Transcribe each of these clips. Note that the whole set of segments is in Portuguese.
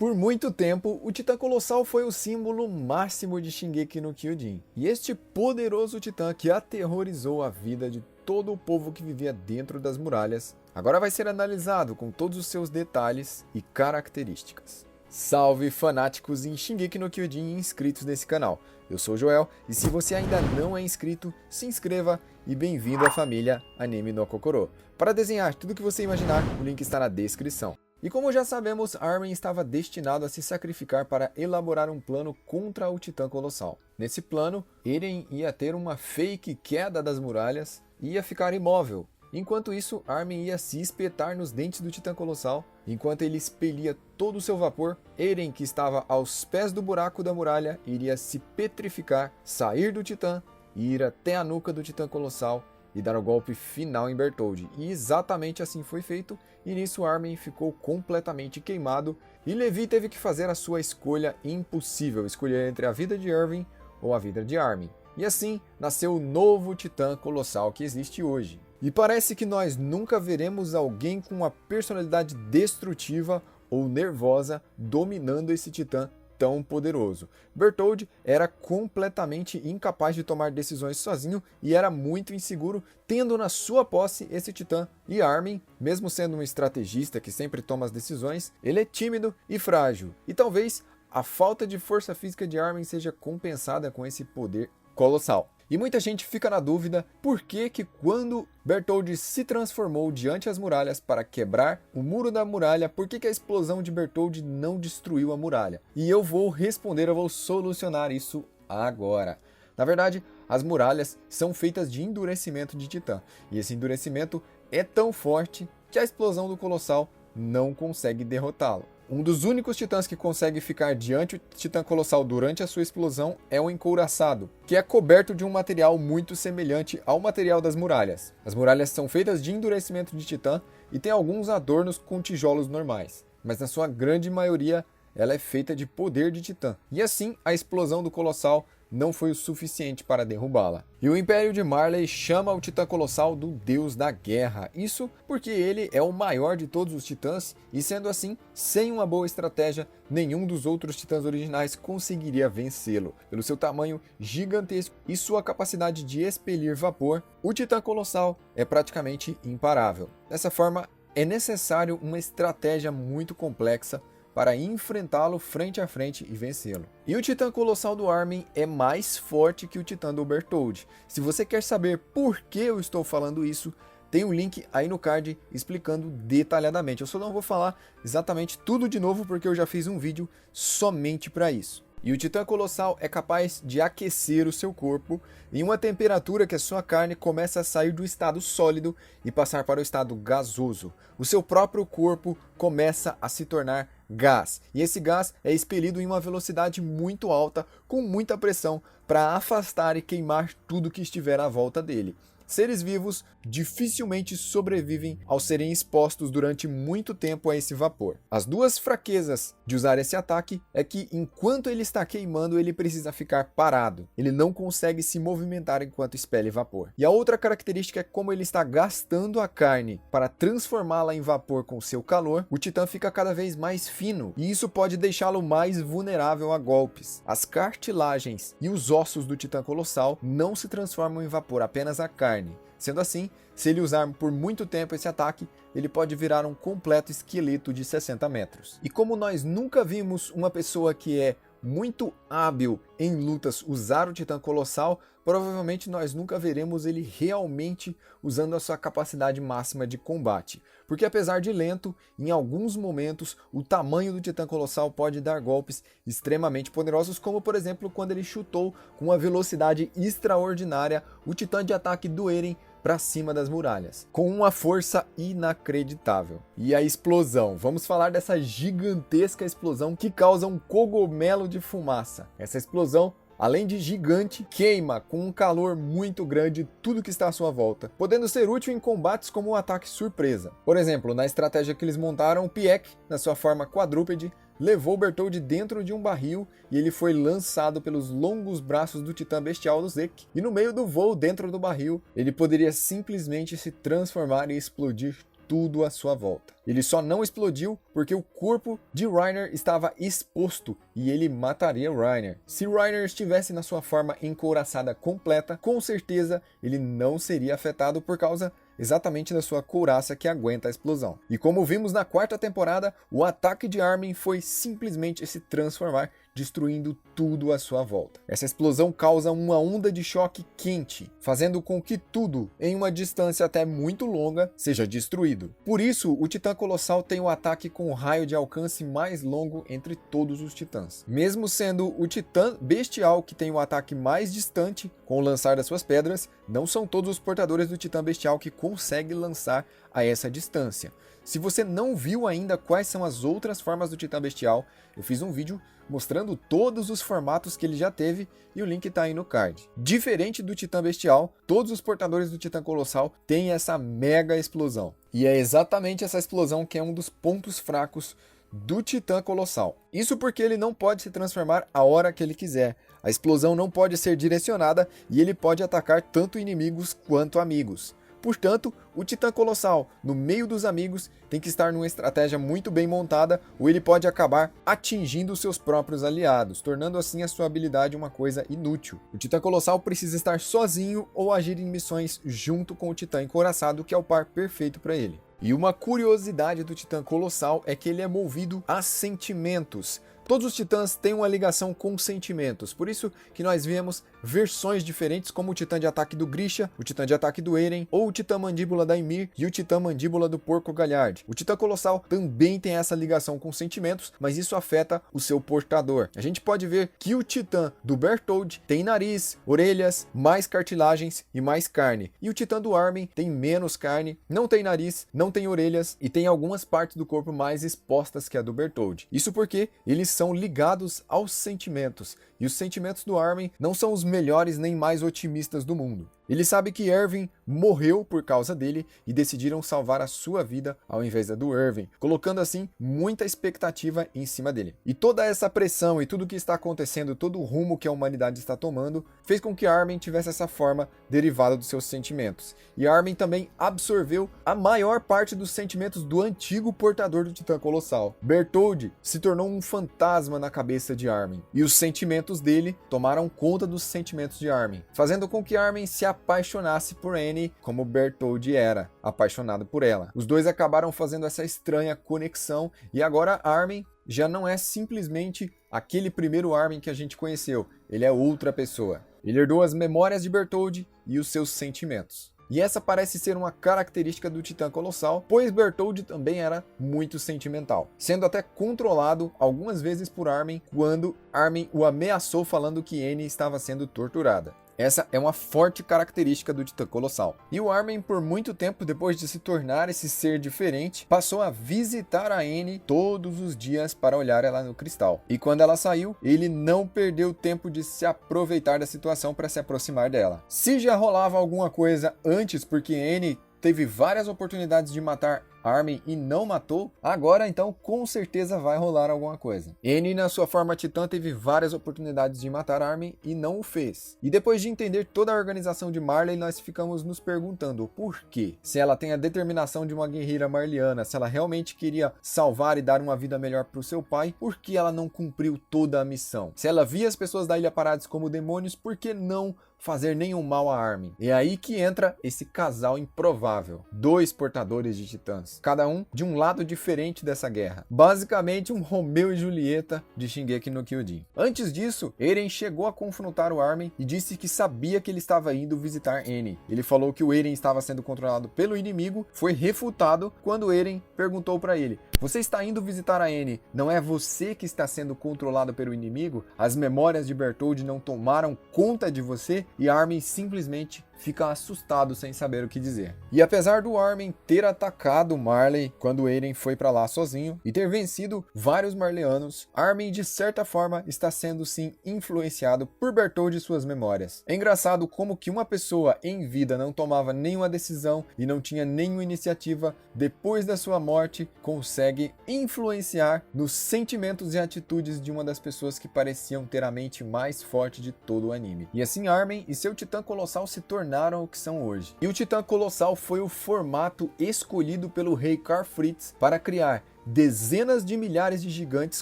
Por muito tempo, o Titã Colossal foi o símbolo máximo de Shingeki no Kyojin. E este poderoso titã que aterrorizou a vida de todo o povo que vivia dentro das muralhas, agora vai ser analisado com todos os seus detalhes e características. Salve fanáticos em Shingeki no Kyojin inscritos nesse canal. Eu sou o Joel e se você ainda não é inscrito, se inscreva e bem-vindo à família Anime no Kokoro. Para desenhar tudo o que você imaginar, o link está na descrição. E como já sabemos, Armin estava destinado a se sacrificar para elaborar um plano contra o Titã Colossal. Nesse plano, Eren ia ter uma fake queda das muralhas e ia ficar imóvel. Enquanto isso, Armin ia se espetar nos dentes do Titã Colossal. Enquanto ele expelia todo o seu vapor, Eren, que estava aos pés do buraco da muralha, iria se petrificar, sair do Titã e ir até a nuca do Titã Colossal e dar o golpe final em Bertholdt. E exatamente assim foi feito, e nisso Armin ficou completamente queimado, e Levi teve que fazer a sua escolha impossível, escolher entre a vida de Irving ou a vida de Armin. E assim nasceu o novo Titã Colossal que existe hoje. E parece que nós nunca veremos alguém com uma personalidade destrutiva ou nervosa dominando esse Titã tão poderoso. Bertholdt era completamente incapaz de tomar decisões sozinho e era muito inseguro, tendo na sua posse esse titã. E Armin, mesmo sendo um estrategista que sempre toma as decisões, ele é tímido e frágil. E talvez a falta de força física de Armin seja compensada com esse poder colossal. E muita gente fica na dúvida por que quando Bertholdt se transformou diante das muralhas para quebrar o muro da muralha, por que a explosão de Bertholdt não destruiu a muralha? E eu vou responder, eu vou solucionar isso agora. Na verdade, as muralhas são feitas de endurecimento de titã, e esse endurecimento é tão forte que a explosão do Colossal não consegue derrotá-lo. Um dos únicos titãs que consegue ficar diante do Titã Colossal durante a sua explosão é o Encouraçado, que é coberto de um material muito semelhante ao material das muralhas. As muralhas são feitas de endurecimento de titã e tem alguns adornos com tijolos normais, mas na sua grande maioria ela é feita de poder de titã. E assim, a explosão do Colossal não foi o suficiente para derrubá-la. E o Império de Marley chama o Titã Colossal do Deus da Guerra. Isso porque ele é o maior de todos os titãs e, sendo assim, sem uma boa estratégia, nenhum dos outros titãs originais conseguiria vencê-lo. Pelo seu tamanho gigantesco e sua capacidade de expelir vapor, o Titã Colossal é praticamente imparável. Dessa forma, é necessário uma estratégia muito complexa para enfrentá-lo frente a frente e vencê-lo. E o Titã Colossal do Armin é mais forte que o Titã do Bertholdt. Se você quer saber por que eu estou falando isso, tem um link aí no card explicando detalhadamente. Eu só não vou falar exatamente tudo de novo porque eu já fiz um vídeo somente para isso. E o Titã Colossal é capaz de aquecer o seu corpo em uma temperatura que a sua carne começa a sair do estado sólido e passar para o estado gasoso. O seu próprio corpo começa a se tornar gás. E esse gás é expelido em uma velocidade muito alta, com muita pressão, para afastar e queimar tudo que estiver à volta dele. Seres vivos dificilmente sobrevivem ao serem expostos durante muito tempo a esse vapor. As duas fraquezas de usar esse ataque é que enquanto ele está queimando, ele precisa ficar parado. Ele não consegue se movimentar enquanto expele vapor. E a outra característica é como ele está gastando a carne para transformá-la em vapor com seu calor, o titã fica cada vez mais fino e isso pode deixá-lo mais vulnerável a golpes. As cartilagens e os ossos do Titã Colossal não se transformam em vapor, apenas a carne. Sendo assim, se ele usar por muito tempo esse ataque, ele pode virar um completo esqueleto de 60 metros. E como nós nunca vimos uma pessoa que é muito hábil em lutas usar o Titã Colossal, provavelmente nós nunca veremos ele realmente usando a sua capacidade máxima de combate. Porque apesar de lento, em alguns momentos o tamanho do Titã Colossal pode dar golpes extremamente poderosos, como por exemplo quando ele chutou com uma velocidade extraordinária o Titã de ataque do Eren para cima das muralhas, com uma força inacreditável. E a explosão, vamos falar dessa gigantesca explosão que causa um cogumelo de fumaça. Essa explosão, além de gigante, queima com um calor muito grande tudo que está à sua volta, podendo ser útil em combates como um ataque surpresa. Por exemplo, na estratégia que eles montaram, o Pieck, na sua forma quadrúpede, levou Bertholdt dentro de um barril e ele foi lançado pelos longos braços do titã bestial do Zeke. E no meio do voo dentro do barril, ele poderia simplesmente se transformar e explodir tudo à sua volta. Ele só não explodiu porque o corpo de Reiner estava exposto e ele mataria Reiner. Se Reiner estivesse na sua forma encouraçada completa, com certeza ele não seria afetado por causa exatamente da sua couraça que aguenta a explosão. E como vimos na quarta temporada, o ataque de Armin foi simplesmente se transformar, destruindo tudo à sua volta. Essa explosão causa uma onda de choque quente, fazendo com que tudo, em uma distância até muito longa, seja destruído. Por isso, o Titã Colossal tem o ataque com o raio de alcance mais longo entre todos os titãs. Mesmo sendo o Titã Bestial que tem o ataque mais distante com o lançar das suas pedras, não são todos os portadores do Titã Bestial que conseguem lançar a essa distância. Se você não viu ainda quais são as outras formas do Titã Bestial, eu fiz um vídeo mostrando todos os formatos que ele já teve e o link está aí no card. Diferente do Titã Bestial, todos os portadores do Titã Colossal têm essa mega explosão. E é exatamente essa explosão que é um dos pontos fracos do Titã Colossal. Isso porque ele não pode se transformar a hora que ele quiser. A explosão não pode ser direcionada e ele pode atacar tanto inimigos quanto amigos. Portanto, o Titã Colossal, no meio dos amigos, tem que estar numa estratégia muito bem montada ou ele pode acabar atingindo seus próprios aliados, tornando assim a sua habilidade uma coisa inútil. O Titã Colossal precisa estar sozinho ou agir em missões junto com o Titã Encouraçado, que é o par perfeito para ele. E uma curiosidade do Titã Colossal é que ele é movido a sentimentos. Todos os titãs têm uma ligação com sentimentos, por isso que nós vemos versões diferentes como o Titã de Ataque do Grisha, o Titã de Ataque do Eren, ou o Titã Mandíbula da Ymir e o Titã Mandíbula do Porco Galhard. O Titã Colossal também tem essa ligação com sentimentos, mas isso afeta o seu portador. A gente pode ver que o Titã do Bertholdt tem nariz, orelhas, mais cartilagens e mais carne. E o Titã do Armin tem menos carne, não tem nariz, não tem orelhas e tem algumas partes do corpo mais expostas que a do Bertholdt. Isso porque eles são ligados aos sentimentos, e os sentimentos do Armin não são os melhores nem mais otimistas do mundo. Ele sabe que Erwin morreu por causa dele e decidiram salvar a sua vida ao invés da do Erwin, colocando assim muita expectativa em cima dele. E toda essa pressão e tudo que está acontecendo, todo o rumo que a humanidade está tomando, fez com que Armin tivesse essa forma derivada dos seus sentimentos. E Armin também absorveu a maior parte dos sentimentos do antigo portador do Titã Colossal. Bertholdt se tornou um fantasma na cabeça de Armin, e os sentimentos dele tomaram conta dos sentimentos de Armin, fazendo com que Armin se apaixonasse por Annie como Bertholdt era apaixonado por ela. Os dois acabaram fazendo essa estranha conexão e agora Armin já não é simplesmente aquele primeiro Armin que a gente conheceu, ele é outra pessoa. Ele herdou as memórias de Bertholdt e os seus sentimentos. E essa parece ser uma característica do Titã Colossal, pois Bertholdt também era muito sentimental, sendo até controlado algumas vezes por Armin quando Armin o ameaçou falando que Annie estava sendo torturada. Essa é uma forte característica do Titã Colossal. E o Armin, por muito tempo, depois de se tornar esse ser diferente, passou a visitar a Annie todos os dias para olhar ela no cristal. E quando ela saiu, ele não perdeu tempo de se aproveitar da situação para se aproximar dela. Se já rolava alguma coisa antes, porque Annie teve várias oportunidades de matar Armin e não matou, agora então com certeza vai rolar alguma coisa. Annie na sua forma titã teve várias oportunidades de matar Armin e não o fez. E depois de entender toda a organização de Marley, nós ficamos nos perguntando o porquê. Se ela tem a determinação de uma guerreira marliana, se ela realmente queria salvar e dar uma vida melhor para o seu pai, por que ela não cumpriu toda a missão? Se ela via as pessoas da Ilha Parades como demônios, por que não fazer nenhum mal a Armin? É aí que entra esse casal improvável. Dois portadores de titãs, cada um de um lado diferente dessa guerra. Basicamente um Romeu e Julieta de Shingeki no Kyojin. Antes disso, Eren chegou a confrontar o Armin e disse que sabia que ele estava indo visitar Annie. Ele falou que o Eren estava sendo controlado pelo inimigo, foi refutado quando Eren perguntou para ele: você está indo visitar a Annie, não é você que está sendo controlado pelo inimigo? As memórias de Bertholdt não tomaram conta de você? E Armin simplesmente fica assustado sem saber o que dizer. E apesar do Armin ter atacado Marley quando Eren foi para lá sozinho e ter vencido vários marleanos, Armin de certa forma está sendo sim influenciado por Bertholdt e suas memórias. É engraçado como que uma pessoa em vida não tomava nenhuma decisão e não tinha nenhuma iniciativa, depois da sua morte consegue influenciar nos sentimentos e atitudes de uma das pessoas que pareciam ter a mente mais forte de todo o anime. E assim Armin e seu Titã Colossal se tornaram tornaram o que são hoje. E o Titã Colossal foi o formato escolhido pelo rei Karl Fritz para criar dezenas de milhares de gigantes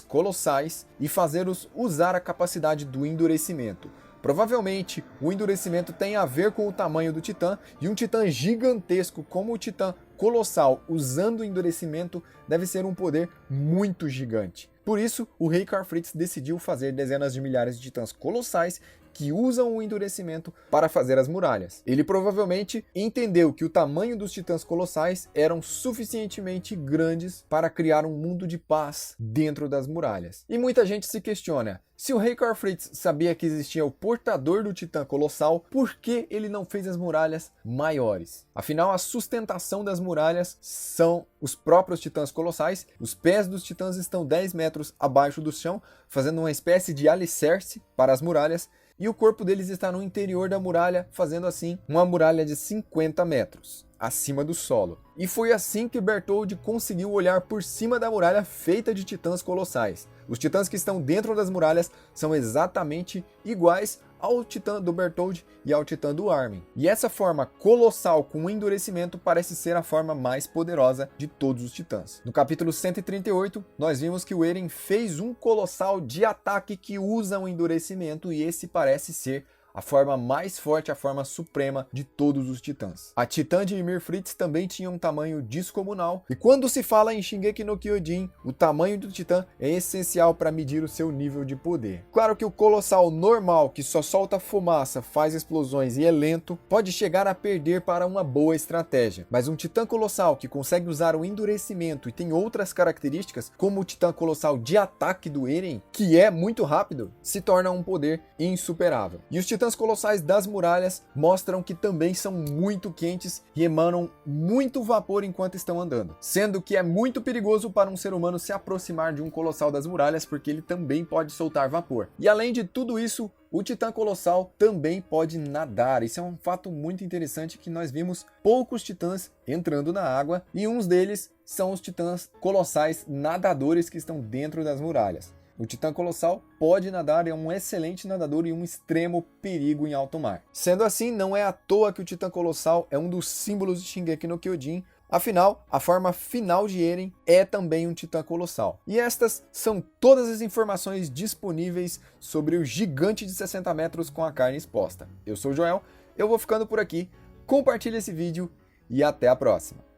colossais e fazê-los usar a capacidade do endurecimento. Provavelmente, o endurecimento tem a ver com o tamanho do Titã, e um Titã gigantesco como o Titã Colossal usando o endurecimento deve ser um poder muito gigante. Por isso, o rei Karl Fritz decidiu fazer dezenas de milhares de titãs colossais que usam o endurecimento para fazer as muralhas. Ele provavelmente entendeu que o tamanho dos titãs colossais eram suficientemente grandes para criar um mundo de paz dentro das muralhas. E muita gente se questiona, se o rei Karl Fritz sabia que existia o portador do titã colossal, por que ele não fez as muralhas maiores? Afinal, a sustentação das muralhas são os próprios titãs colossais. Os pés dos titãs estão 10 metros abaixo do chão, fazendo uma espécie de alicerce para as muralhas, e o corpo deles está no interior da muralha, fazendo assim uma muralha de 50 metros acima do solo. E foi assim que Bertholdt conseguiu olhar por cima da muralha feita de titãs colossais. Os titãs que estão dentro das muralhas são exatamente iguais ao titã do Bertholdt e ao titã do Armin. E essa forma colossal com endurecimento parece ser a forma mais poderosa de todos os titãs. No capítulo 138, nós vimos que o Eren fez um colossal de ataque que usa o endurecimento, e esse parece ser a forma mais forte, a forma suprema de todos os titãs. A titã de Ymir Fritz também tinha um tamanho descomunal, e quando se fala em Shingeki no Kyojin, o tamanho do titã é essencial para medir o seu nível de poder. Claro que o colossal normal, que só solta fumaça, faz explosões e é lento, pode chegar a perder para uma boa estratégia, mas um titã colossal que consegue usar o endurecimento e tem outras características, como o titã colossal de ataque do Eren, que é muito rápido, se torna um poder insuperável. E os titãs colossais das muralhas mostram que também são muito quentes e emanam muito vapor enquanto estão andando, sendo que é muito perigoso para um ser humano se aproximar de um colossal das muralhas, porque ele também pode soltar vapor. E além de tudo isso, o titã colossal também pode nadar. Isso é um fato muito interessante, que nós vimos poucos titãs entrando na água, e uns deles são os titãs colossais nadadores que estão dentro das muralhas. O titã colossal pode nadar, é um excelente nadador e um extremo perigo em alto mar. Sendo assim, não é à toa que o titã colossal é um dos símbolos de Shingeki no Kyojin. Afinal, a forma final de Eren é também um titã colossal. E estas são todas as informações disponíveis sobre o gigante de 60 metros com a carne exposta. Eu sou o Joel, eu vou ficando por aqui, compartilhe esse vídeo e até a próxima.